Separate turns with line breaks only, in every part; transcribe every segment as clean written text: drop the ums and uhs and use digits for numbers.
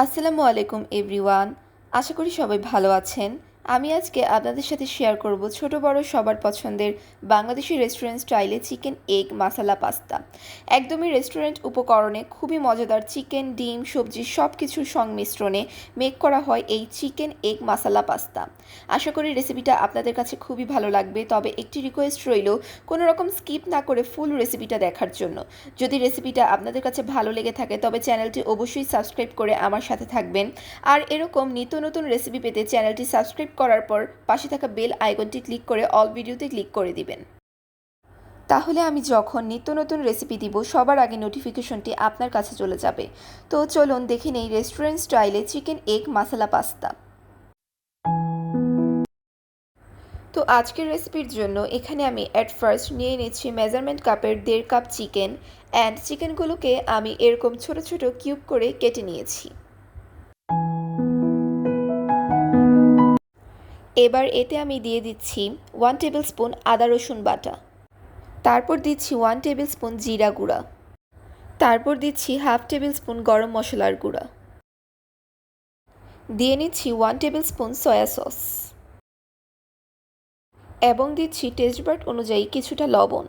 আসসালামু আলাইকুম এভরিওয়ান। আশা করি সবাই ভালো আছেন। আমি আজকে আপনাদের সাথে শেয়ার করব ছোট বড় সবার পছন্দের বাংলাদেশি রেস্টুরেন্ট স্টাইলে চিকেন এগ মাসালা পাস্তা। একদমই রেস্টুরেন্ট উপকরণে খুবই মজাদার চিকেন, ডিম, সবজি সব কিছুর সংমিশ্রণে মেক করা হয় এই চিকেন এগ মাসালা পাস্তা। আশা করি রেসিপিটা আপনাদের কাছে খুবই ভালো লাগবে, তবে একটি রিকোয়েস্ট রইল কোনো রকম স্কিপ না করে ফুল রেসিপিটা দেখার জন্য। যদি রেসিপিটা আপনাদের কাছে ভালো লেগে থাকে তবে চ্যানেলটি অবশ্যই সাবস্ক্রাইব করে আমার সাথে থাকবেন। আর এরকম নিত্য নতুন রেসিপি পেতে চ্যানেলটি সাবস্ক্রাইব করার পর পাশে থাকা বেল আইকনটি ক্লিক করে অল ভিডিওতে ক্লিক করে দিবেন। তাহলে আমি যখন নিত্য নতুন রেসিপি দিব সবার আগে নোটিফিকেশনটি আপনার কাছে চলে যাবে। তো চলুন দেখে নেই রেস্টুরেন্ট স্টাইলে চিকেন এগ মাসালা পাস্তা। তো আজকের রেসিপির জন্য এখানে আমি অ্যাট ফার্স্ট নিয়ে নিচ্ছি মেজারমেন্ট কাপের 1.5 কাপ চিকেন অ্যান্ড চিকেনগুলোকে আমি এরকম ছোট ছোট কিউব করে কেটে নিয়েছি। এবার এতে আমি দিয়ে দিচ্ছি 1 টেবিল স্পুন আদা রসুন বাটা, তারপর দিচ্ছি 1 টেবিল স্পুন জিরা গুঁড়া, তারপর দিচ্ছি হাফ টেবিল স্পুন গরম মশলার গুঁড়া, দিয়ে নিচ্ছি 1 টেবিল স্পুন সয়া সস এবং দিচ্ছি টেস্টবাড অনুযায়ী কিছুটা লবণ।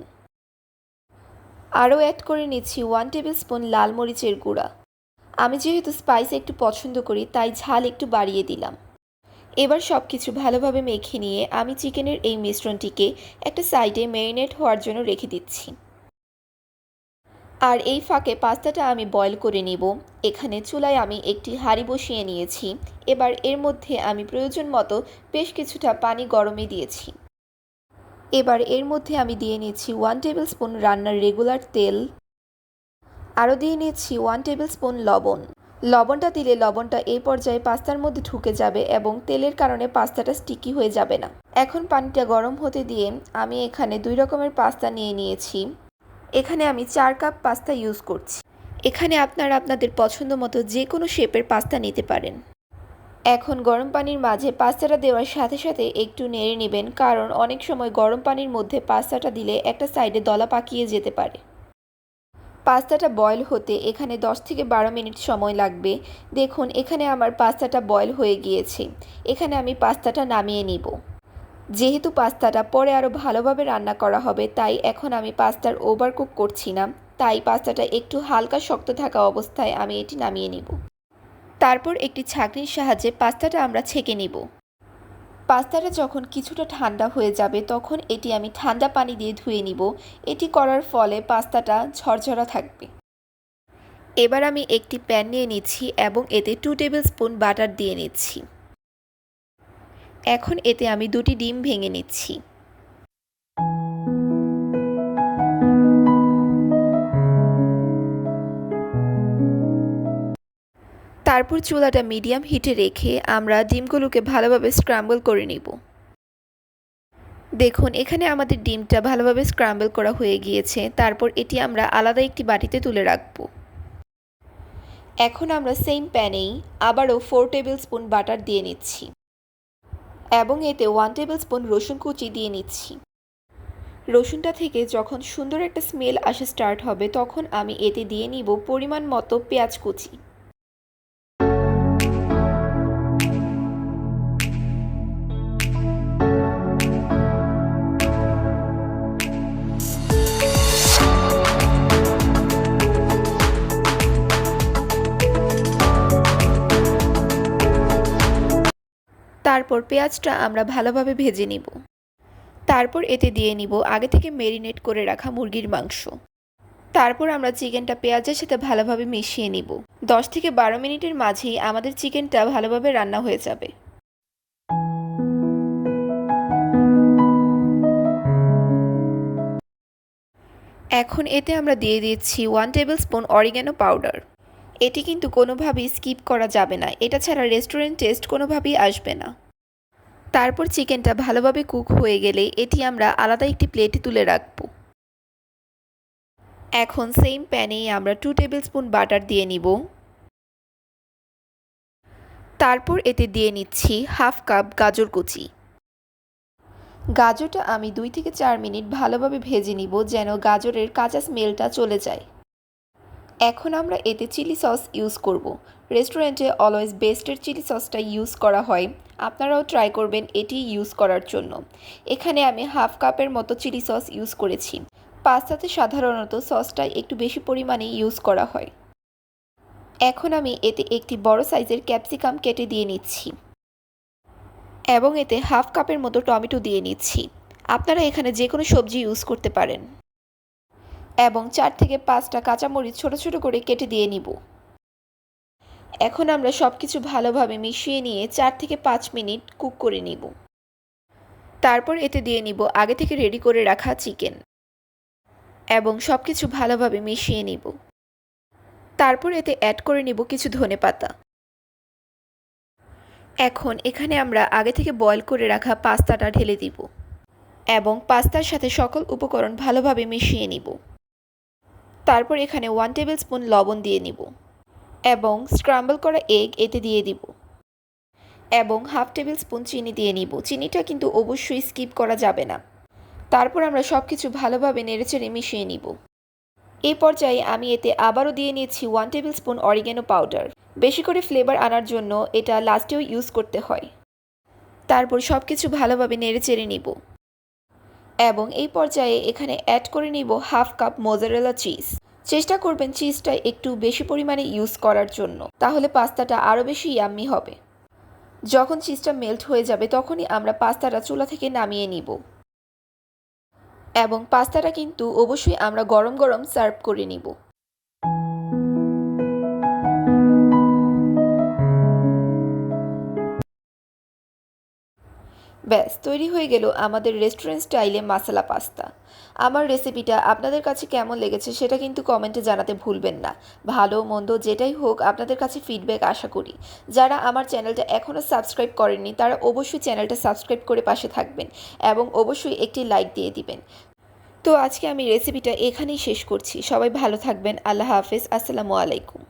আরও অ্যাড করে নিচ্ছি 1 টেবিল স্পুন লাল মরিচের গুঁড়া। আমি যেহেতু স্পাইস একটু পছন্দ করি তাই ঝাল একটু বাড়িয়ে দিলাম। এবার সব কিছু ভালোভাবে মেখে নিয়ে আমি চিকেনের এই মিশ্রণটিকে একটা সাইডে ম্যারিনেট হওয়ার জন্য রেখে দিচ্ছি। আর এই ফাঁকে পাস্তাটা আমি বয়েল করে নিব। এখানে চুলায় আমি একটি হাঁড়ি বসিয়ে নিয়েছি। এবার এর মধ্যে আমি প্রয়োজন মতো বেশ কিছুটা পানি গরমে দিয়েছি। এবার এর মধ্যে আমি দিয়ে নিচ্ছি 1 টেবিল স্পুন রান্নার রেগুলার তেল, আরও দিয়ে নিচ্ছি 1 টেবিল স্পুন লবণ। লবণটা দিলে লবণটা এই পর্যায়ে পাস্তার মধ্যে ঢুকে যাবে এবং তেলের কারণে পাস্তাটা স্টিকি হয়ে যাবে না। এখন পানিটা গরম হতে দিয়ে আমি এখানে 2 রকমের পাস্তা নিয়ে নিয়েছি। এখানে আমি 4 কাপ পাস্তা ইউজ করছি। এখানে আপনারা আপনাদের পছন্দ মতো যে কোনো শেপের পাস্তা নিতে পারেন। এখন গরম পানির মাঝে পাস্তাটা দেওয়ার সাথে সাথে একটু নেড়ে নেবেন, কারণ অনেক সময় গরম পানির মধ্যে পাস্তাটা দিলে একটা সাইডে দলা পাকিয়ে যেতে পারে। পাস্তাটা বয়েল হতে এখানে 10 থেকে 12 মিনিট সময় লাগবে। দেখুন এখানে আমার পাস্তাটা বয়েল হয়ে গিয়েছে। এখানে আমি পাস্তাটা নামিয়ে নিব। যেহেতু পাস্তাটা পরে আরও ভালোভাবে রান্না করা হবে তাই এখন আমি পাস্তার ওভারকুক করছি না, তাই পাস্তাটা একটু হালকা শক্ত থাকা অবস্থায় আমি এটি নামিয়ে নিব। তারপর একটি ছাঁকনির সাহায্যে পাস্তাটা আমরা ছেঁকে নিব। পাস্তাটা যখন কিছুটা ঠান্ডা হয়ে যাবে তখন এটি আমি ঠান্ডা পানি দিয়ে ধুয়ে নিব। এটি করার ফলে পাস্তাটা ঝরঝরা থাকবে। এবার আমি একটি প্যান নিয়ে নিচ্ছি এবং এতে 2 টেবিল স্পুন বাটার দিয়ে নিচ্ছি। এখন এতে আমি 2টি ডিম ভেঙে নিচ্ছি। তারপর চুলাটা মিডিয়াম হিটে রেখে আমরা ডিমগুলোকে ভালোভাবে স্ক্র্যাম্বল করে নিব। দেখুন এখানে আমাদের ডিমটা ভালোভাবে স্ক্র্যাম্বল করা হয়ে গিয়েছে। তারপর এটি আমরা আলাদা একটি বাটিতে তুলে রাখব। এখন আমরা সেম প্যানেই আবারও 4 টেবিল স্পুন বাটার দিয়ে নিচ্ছি এবং এতে 1 টেবিল স্পুন রসুন কুচি দিয়ে নিচ্ছি। রসুনটা থেকে যখন সুন্দর একটা স্মেল আসা স্টার্ট হবে তখন আমি এতে দিয়ে নিব পরিমাণ মতো পেঁয়াজ কুচি। তারপর পেঁয়াজটা আমরা ভালোভাবে ভেজে নিব। তারপর এতে দিয়ে নিব আগে থেকে ম্যারিনেট করে রাখা মুরগির মাংস। তারপর আমরা চিকেনটা পেঁয়াজের সাথে ভালোভাবে মিশিয়ে নিব। 10 থেকে 12 মিনিটের মাঝেই আমাদের চিকেনটা ভালোভাবে রান্না হয়ে যাবে। এখন এতে আমরা দিয়ে দিচ্ছি 1 টেবিল স্পুন অরিগ্যানো পাউডার। এটি কিন্তু কোনোভাবেই স্কিপ করা যাবে না, এটা ছাড়া রেস্টুরেন্ট টেস্ট কোনোভাবেই আসবে না। তারপর চিকেনটা ভালোভাবে কুক হয়ে গেলে এটি আমরা আলাদা একটি প্লেটে তুলে রাখব। এখন সেম প্যানেই আমরা 2 টেবিল স্পুন বাটার দিয়ে নিব। তারপর এতে দিয়ে নিচ্ছি হাফ কাপ গাজর কুচি। গাজরটা আমি 2 থেকে 4 মিনিট ভালোভাবে ভেজে নিব যেন গাজরের কাঁচা স্মেলটা চলে যায়। এখন আমরা এতে চিলি সস ইউজ করব। রেস্টুরেন্টে অলওয়েজ বেস্টের চিলি সসটা ইউজ করা হয়, আপনারাও ট্রাই করবেন এটি ইউজ করার জন্য। এখানে আমি হাফ কাপের মতো চিলি সস ইউজ করেছি। পাস্তাতে সাধারণত সসটা একটু বেশি পরিমাণে ইউজ করা হয়। এখন আমি এতে একটি বড় সাইজের ক্যাপসিকাম কেটে দিয়ে নিচ্ছি এবং এতে হাফ কাপের মতো টমেটো দিয়ে নিচ্ছি। আপনারা এখানে যে কোনো সবজি ইউজ করতে পারেন। এবং 4 থেকে 5টা কাঁচামরিচ ছোট ছোট করে কেটে দিয়ে নিব। এখন আমরা সব কিছু ভালোভাবে মিশিয়ে নিয়ে 4 থেকে 5 মিনিট কুক করে নিব। তারপর এতে দিয়ে নিব আগে থেকে রেডি করে রাখা চিকেন এবং সব কিছু ভালোভাবে মিশিয়ে নিব। তারপর এতে অ্যাড করে নিব কিছু ধনেপাতা। এখন এখানে আমরা আগে থেকে বয়েল করে রাখা পাস্তাটা ঢেলে দিব এবং পাস্তার সাথে সকল উপকরণ ভালোভাবে মিশিয়ে নিব। তারপর এখানে 1 টেবিল স্পুন লবণ দিয়ে নিব এবং স্ক্রাম্বল করা এগ এতে দিয়ে দিব এবং হাফ টেবিল স্পুন চিনি দিয়ে নিব। চিনিটা কিন্তু অবশ্যই স্কিপ করা যাবে না। তারপর আমরা সব কিছু ভালোভাবে নেড়েচেড়ে মিশিয়ে নিব। এই পর্যায়ে আমি এতে আবারও দিয়ে নিয়েছি 1 টেবিল স্পুন অরিগ্যানো পাউডার। বেশি করে ফ্লেভার আনার জন্য এটা লাস্টেও ইউজ করতে হয়। তারপর সব কিছু ভালোভাবে নেড়েচেড়ে নিব এবং এই পর্যায়ে এখানে অ্যাড করে নিব হাফ কাপ মোজারেলা চিজ। চেষ্টা করবেন চিজটা একটু বেশি পরিমাণে ইউজ করার জন্য, তাহলে পাস্তাটা আরও বেশি ইয়াম্মি হবে। যখন চিজটা মেল্ট হয়ে যাবে তখনই আমরা পাস্তাটা চুলা থেকে নামিয়ে নিব এবং পাস্তাটা কিন্তু অবশ্যই আমরা গরম গরম সার্ভ করে নিব। ব্যাস তৈরি হয়ে গেল আমাদের রেস্টুরেন্ট স্টাইলে মাসালা পাস্তা। আমার রেসিপিটা আপনাদের কাছে কেমন লেগেছে সেটা কিন্তু কমেন্টে জানাতে ভুলবেন না। ভালো মন্দ যেটাই হোক আপনাদের কাছে ফিডব্যাক আশা করি। যারা আমার চ্যানেলটা এখনও সাবস্ক্রাইব করেননি তারা অবশ্যই চ্যানেলটা সাবস্ক্রাইব করে পাশে থাকবেন এবং অবশ্যই একটি লাইক দিয়ে দিবেন। তো আজকে আমি রেসিপিটা এখানেই শেষ করছি। সবাই ভালো থাকবেন। আল্লাহ হাফেজ। আসসালামু আলাইকুম।